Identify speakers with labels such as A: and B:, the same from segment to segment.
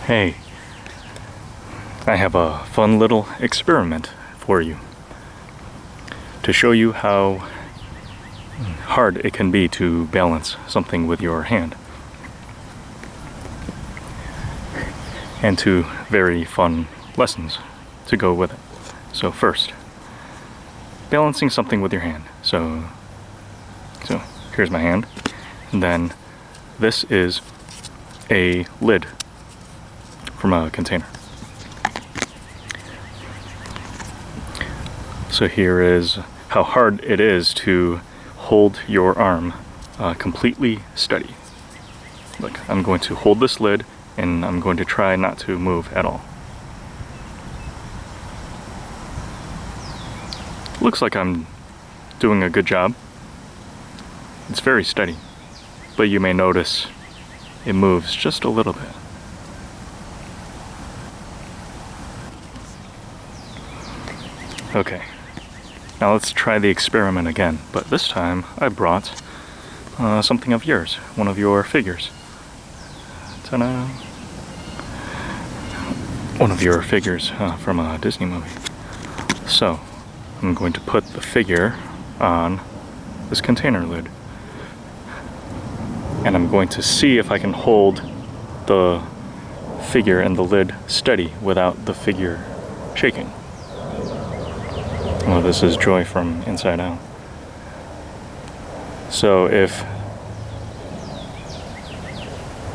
A: Hey, I have a fun little experiment for you to show you how hard it can be to balance something with your hand, and two very fun lessons to go with it. So first, balancing something with your hand. So here's my hand, and then this is a lid from a container. So here is how hard it is to hold your arm completely steady. Look, I'm going to hold this lid and I'm going to try not to move at all. Looks like I'm doing a good job. It's very steady, but you may notice it moves just a little bit. Okay, now let's try the experiment again, but this time I brought something of yours, one of your figures. Ta-da! One of your figures from a Disney movie. So, I'm going to put the figure on this container lid. And I'm going to see if I can hold the figure and the lid steady without the figure shaking. Well, this is Joy from Inside Out. So if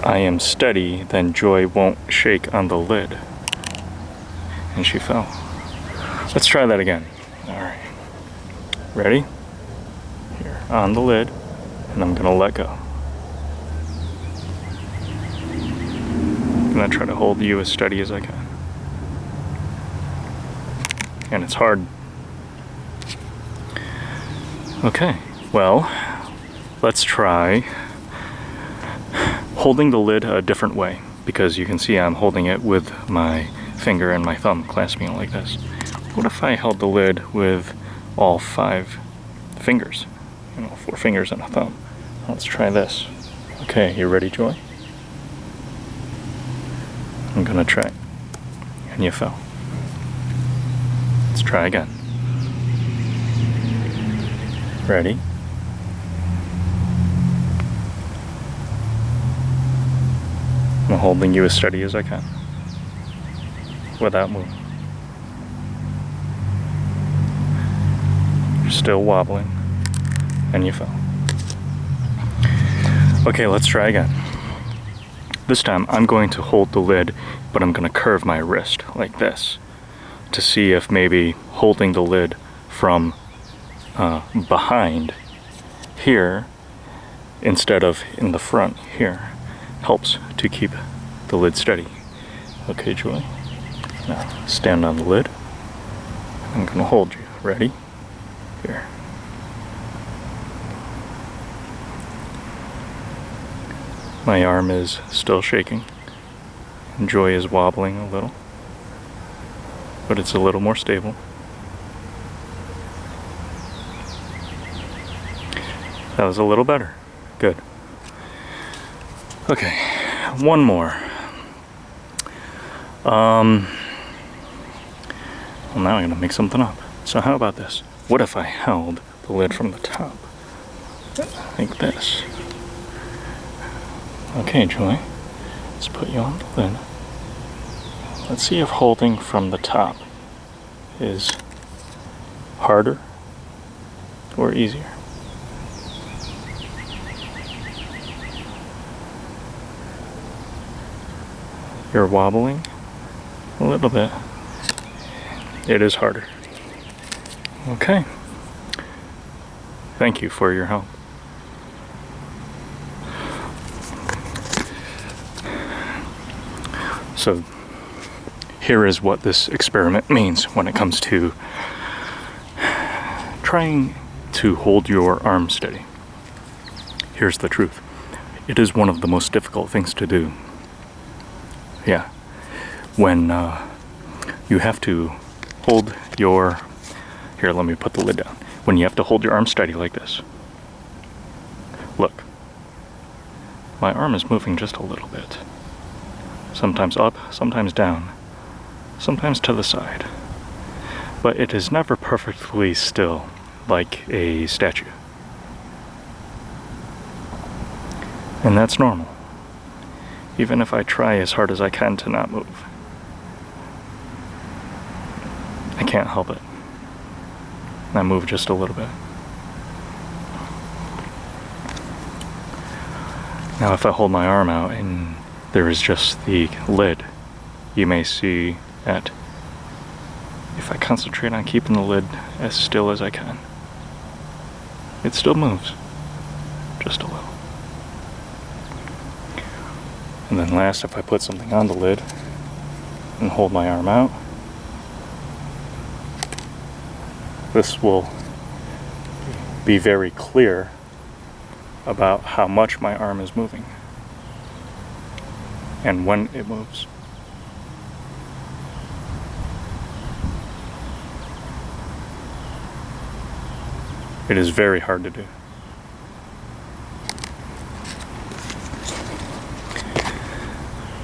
A: I am steady, then Joy won't shake on the lid. And she fell. Let's try that again. Alright. Ready? Here, on the lid, and I'm gonna let go. I'm gonna try to hold you as steady as I can. And it's hard. Okay, well, let's try holding the lid a different way, because you can see I'm holding it with my finger and my thumb clasping it like this. What if I held the lid with all 5 fingers? 4 fingers and a thumb. Let's try this. Okay, you ready, Joy? I'm gonna try. And you fell. Let's try again. Ready? I'm holding you as steady as I can, without moving. You're still wobbling, and you fell. Okay, let's try again. This time I'm going to hold the lid, but I'm going to curve my wrist like this to see if maybe holding the lid from behind here instead of in the front here helps to keep the lid steady. Okay, Joy. Now stand on the lid. I'm going to hold you. Ready? Here. My arm is still shaking, and Joy is wobbling a little, but it's a little more stable. That was a little better. Good. Okay, one more. Well, now I'm gonna make something up. So how about this? What if I held the lid from the top? Like this. Okay, Joy. Let's put you on the lid. Let's see if holding from the top is harder or easier. You're wobbling a little bit. It is harder. Okay. Thank you for your help. So here is what this experiment means when it comes to trying to hold your arm steady. Here's the truth. It is one of the most difficult things to do. Yeah. When you have to hold your... Here, let me put the lid down. When you have to hold your arm steady like this. Look. My arm is moving just a little bit. sometimes up, sometimes down, sometimes to the side. But it is never perfectly still, like a statue. And that's normal, even if I try as hard as I can to not move. I can't help it. I move just a little bit. Now if I hold my arm out and there is just the lid, you may see that if I concentrate on keeping the lid as still as I can, it still moves, just a little. And then last, if I put something on the lid and hold my arm out, this will be very clear about how much my arm is moving and when it moves. It is very hard to do.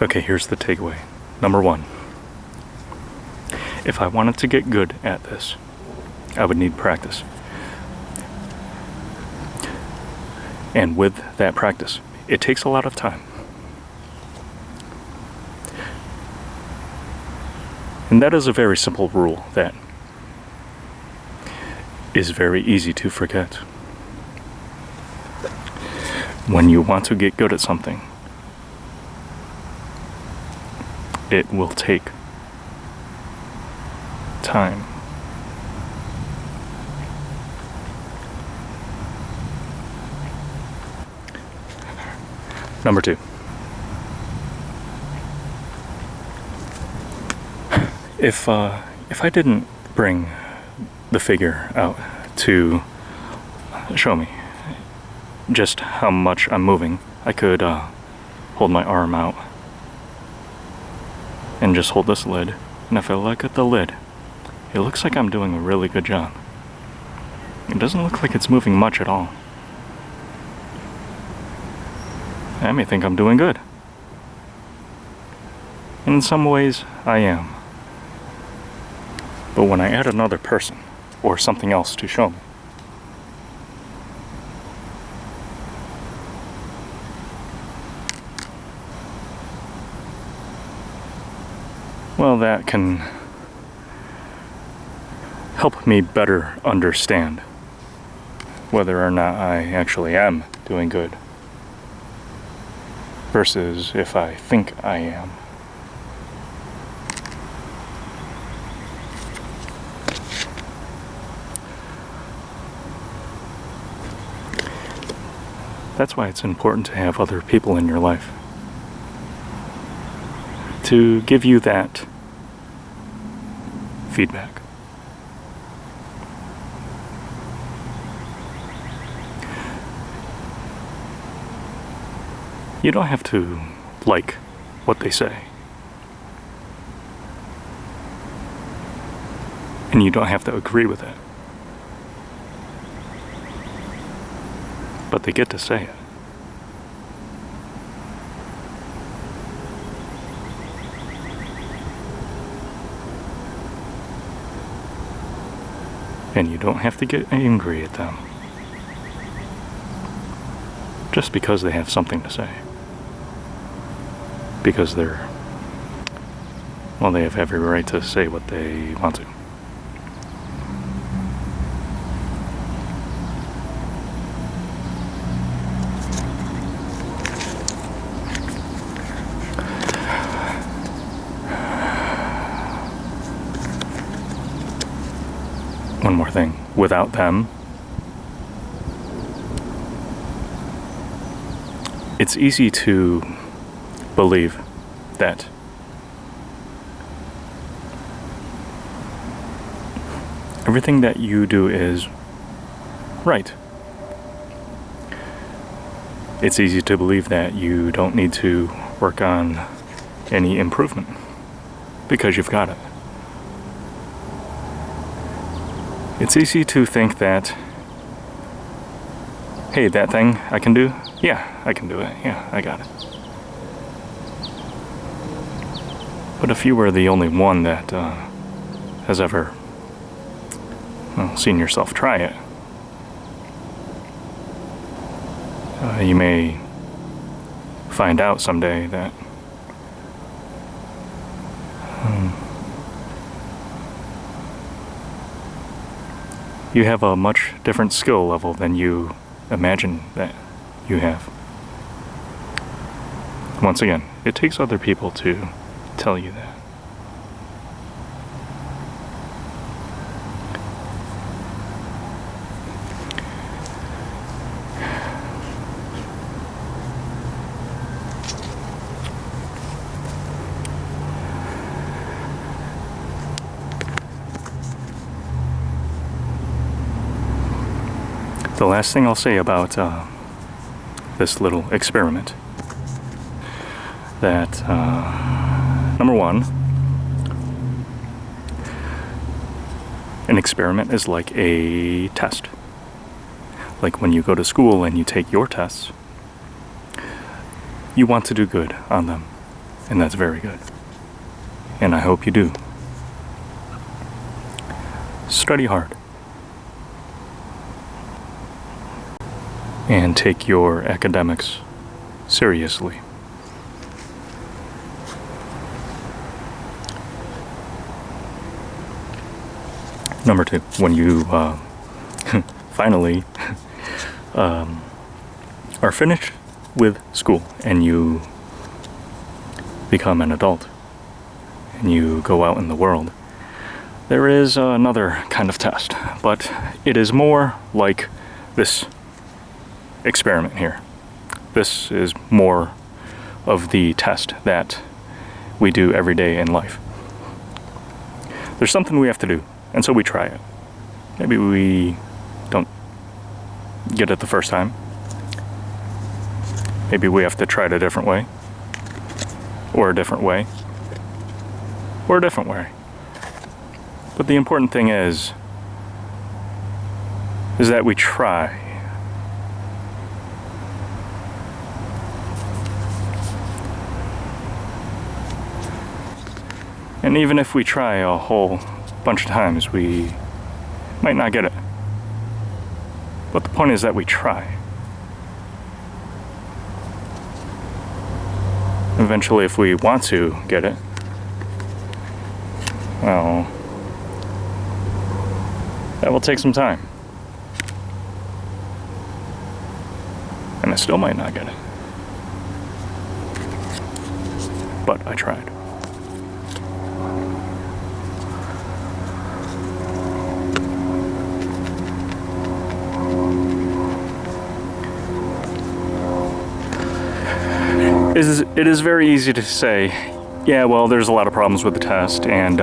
A: Okay, here's the takeaway. Number one, if I wanted to get good at this, I would need practice. And with that practice, it takes a lot of time. And that is a very simple rule that is very easy to forget. When you want to get good at something, it will take time. Number two, if I didn't bring the figure out to show me just how much I'm moving, I could hold my arm out and just hold this lid, and if I look at the lid, it looks like I'm doing a really good job. It doesn't look like it's moving much at all. I may think I'm doing good. And in some ways, I am. But when I add another person, or something else to show me, well, that can help me better understand whether or not I actually am doing good versus if I think I am. That's why it's important to have other people in your life to give you that feedback. You don't have to like what they say. And you don't have to agree with it. But they get to say it. And you don't have to get angry at them just because they have something to say. Because they have every right to say what they want to. One more thing. Without them, it's easy to believe that everything that you do is right. It's easy to believe that you don't need to work on any improvement because you've got it. It's easy to think that, hey, that thing I can do? Yeah, I can do it. Yeah, I got it. But if you were the only one that has ever seen yourself try it, you may find out someday that you have a much different skill level than you imagine that you have. Once again, it takes other people to tell you that. The last thing I'll say about this little experiment, that number one, an experiment is like a test. Like when you go to school and you take your tests, you want to do good on them, and that's very good. And I hope you do. Study hard. And take your academics seriously. Number two, when you finally are finished with school and you become an adult and you go out in the world, there is another kind of test, but it is more like this experiment here. This is more of the test that we do every day in life. There's something we have to do, and so we try it. Maybe we don't get it the first time. Maybe we have to try it a different way, or a different way, or a different way. But the important thing is that we try. And even if we try a whole bunch of times, we might not get it. But the point is that we try. Eventually, if we want to get it, well, that will take some time. And I still might not get it. But I tried. It is very easy to say, yeah, well, there's a lot of problems with the test, and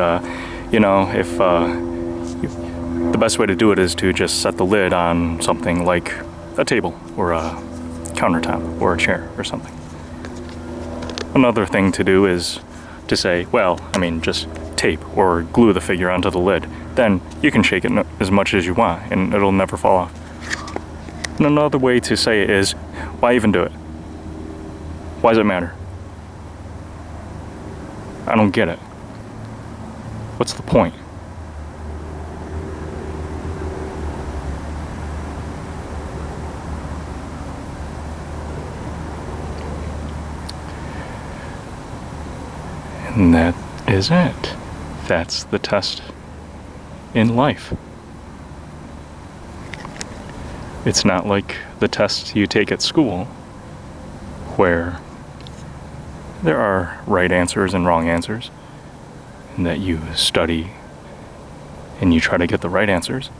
A: if the best way to do it is to just set the lid on something like a table or a countertop or a chair or something. Another thing to do is to say, well, just tape or glue the figure onto the lid. Then you can shake it as much as you want and it'll never fall off. And another way to say it is, why even do it? Why does it matter? I don't get it. What's the point? And that is it. That's the test in life. It's not like the tests you take at school, where there are right answers and wrong answers, and that you study and you try to get the right answers.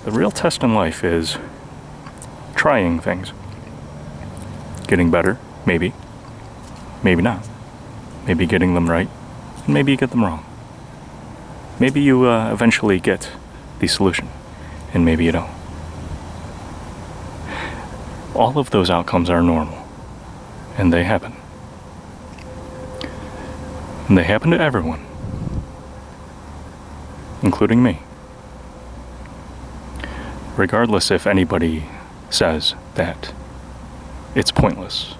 A: The real test in life is trying things, getting better, maybe not, maybe getting them right, and maybe you get them wrong. Maybe you eventually get the solution, and maybe you don't. All of those outcomes are normal, and they happen. And they happen to everyone, including me. Regardless if anybody says that it's pointless.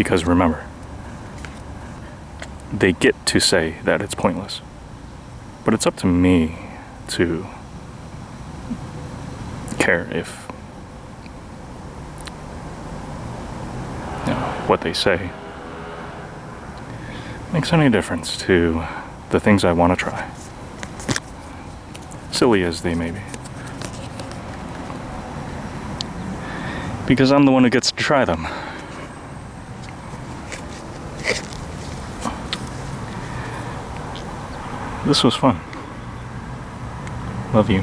A: Because remember, they get to say that it's pointless. But it's up to me to care if, you know, what they say makes any difference to the things I want to try. Silly as they may be. Because I'm the one who gets to try them. This was fun. Love you.